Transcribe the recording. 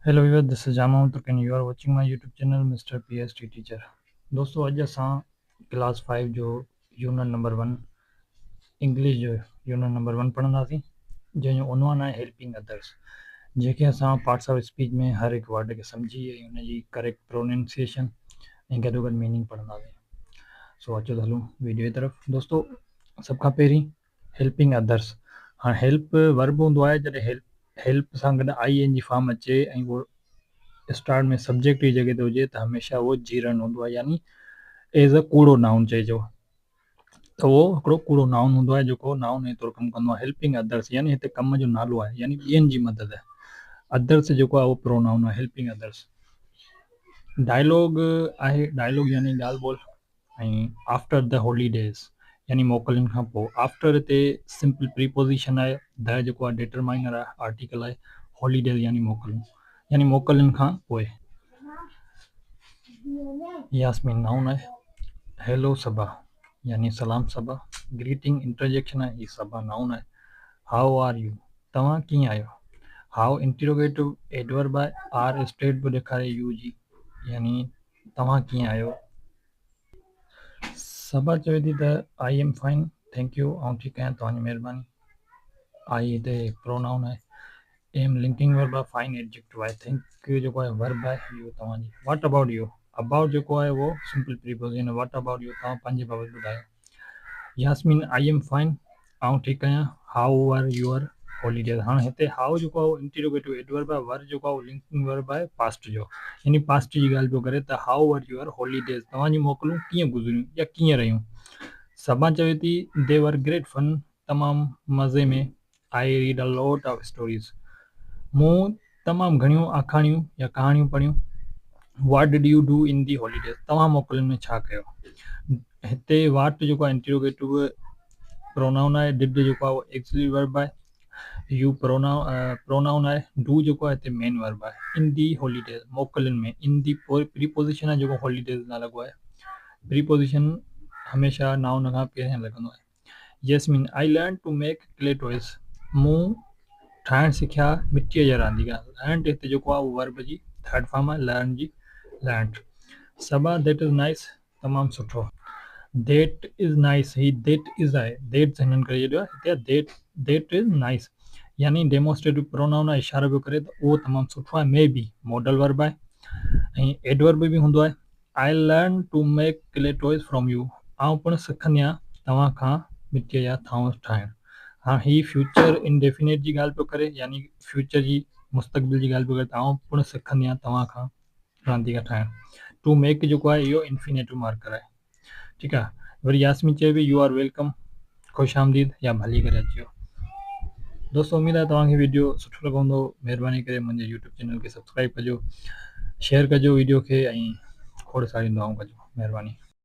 Hello viewers, this is Jama Turk and you are watching my YouTube channel mister PST teacher. दोस्तों, अॼु असां class 5 जो unit number 1 English जो unit number 1 पढ़ंदासीं, जंहिंजो उनवान आहे हेल्पिंग अदर्स। जेके असां पार्ट्स ऑफ स्पीच में हर हिकु वर्ड खे सम्झी ऐं हुनजी करेक्ट प्रोनाउंसिएशन ऐं गॾो गॾु मीनिंग पढ़ंदासीं। सो अचो त हलूं वीडियो जी तरफ़। दोस्तों, सभ खां पहिरीं हेल्पिंग अदर्स। हाँ, हेल्प वर्ब हूंदो आहे जॾहिं हेल्प सां गॾु आई एन जी फॉर्म अचे ऐं उहो स्टार्ट में सब्जेक्ट जी जगह ते हुजे त हमेशह वो जीरन हूंदो आहे, यानी एज़ अ कूड़ो नाउन चइजो। त उहो हिकिड़ो कूड़ो नाउन हूंदो आहे जेको नाउन जे तौरु कमु कंदो आहे। हेल्पिंग अदर्स यानी हिते कम जो नालो आहे, यानी ॿियनि जी मदद। अदर्स जेको आहे उहो प्रोनाउन आहे, हेल्पिंग अदर्स। डायलॉग आहे, डायलॉग यानी ॻाल्हि ॿोल। ऐं आफ्टर द हॉलीडेज़ यानी मोकलनि खां पोइ। आफ्टर हिते सिंपल प्रीपोजिशन आहे, द जेको आहे डिटरमाइनर आहे, आर्टिकल आहे। हॉलीडेज़ यानी मोकलूं, यानी मोकलनि खां पोइ। यास्मीन नाउन है। हेलो सबा यानी सलाम सबा। ग्रीटिंग इंटरजेक्शन है, ये सबा नाउन है। हाउ आर यू, तव्हां कीअं आहियो। हाउ इंटरोगेटिव एडवर्ब आहे, आर स्टेट बि ॾेखारे यू जी, यानी तव्हां कीअं आहियो। सबा चवे थी त I am fine, thank U, ऐं ठीकु आहियां, तव्हांजी महिरबानी। आई हिते प्रोनाउन आहे। एम लिंकिंग वर्ब आहे, फाइन एडजेक्टिव आहे। थैंक यू जेको आहे वर्ब आहे, इहो तव्हांजी। व्हाट अबाउट यू, अबाउट जेको आहे उहो सिंपल प्रीपोजिशन आहे। व्हाट अबाउट यू, तव्हां पंहिंजे बाबति ॿुधायो। यास्मीन आई एम फाइन, ऐं ठीकु आहियां। हाउ आर यूअर हॉलीडेज। हाणे हिते हाउ जेको आहे उहो इंटरोगेटिव एडवर्ब आहे, वर जेको आहे उहो लिंकिंग वर्ब आहे पास्ट जो, यानी पास्ट जी ॻाल्हि पियो करे। त हाउ आर यूअर हॉलीडेज, तव्हांजी मोकलूं कीअं गुज़रियूं या कीअं रहियूं। सबा चवे थी दे वर ग्रेट फन, तमामु मज़े में। I read a lot of stories, मूं तमामु घणियूं आखाणियूं या कहाणियूं पढ़ियूं। What did U do in the holidays, तव्हां मोकलनि में छा कयो। हिते वाट जेको आहे इंटरोगेटिव प्रोनाउन आहे, डिड जेको आहे उहो एक्सिलरी वर्ब आहे, यू प्रोनाउन आहे, डू जेको आहे हिते मेन वर्ब आहे। इन दी हॉलीडेज मोकलनि में, इन दी प्रीपोजिशन आहे जेको हॉलीडेज न लॻो आहे। प्रीपोजिशन हमेशह नाउन खां पहिरियां लॻंदो आहे। Yasmeen I learn to make clay toys, मूं ठाहिणु सिखिया मिटीअ जा रांदीगा। लर्न हिते जेको आहे उहो वर्ब जी थर्ड फॉर्म आहे, लर्न जी लर्न। सबा दैट इज़ नाइस, तमामु सुठो। दैट इज़ नाइस, ही दैट इज़ आहे, दैट हिननि करे छॾियो आहे हिते। दैट इज़ नाइस यानी डेमोस्ट्रेटिव प्रोनाउन आहे, इशारो पियो करे त उहो तमामु सुठो आहे। मे बी मॉडल वर्ब आहे, ऐं एडवर्ब बि हूंदो आहे। I learn to make clay toys from you, आउं पिणु सिखंदी आहियां तव्हां खां मिटीअ जा थांव ठाहिणु। हाँ, ही फ्यूचर इंडेफिनिट जी ॻाल्हि पियो करे, यानी फ्यूचर जी मुस्तक़बिल जी ॻाल्हि पियो करे। त आउं पिणु सिखंदी आहियां तव्हां खां रांदीगा ठाहिणु। टू मेक जेको आहे इहो इंफिनेटिव मार्कर आहे, ठीकु आहे। वरी यास्मीन चए बि यू आर वेलकम, ख़ुशि आमदीद या भली करे अचिजो। दोस्तों, उमेद आहे तव्हांखे वीडियो सुठो लॻो हूंदो। महिरबानी करे मुंहिंजे यूट्यूब चैनल खे सब्सक्राइब कजो, शेयर कजो वीडियो खे, ऐं खोड़ सारियूं दुआऊं कजो। महिरबानी।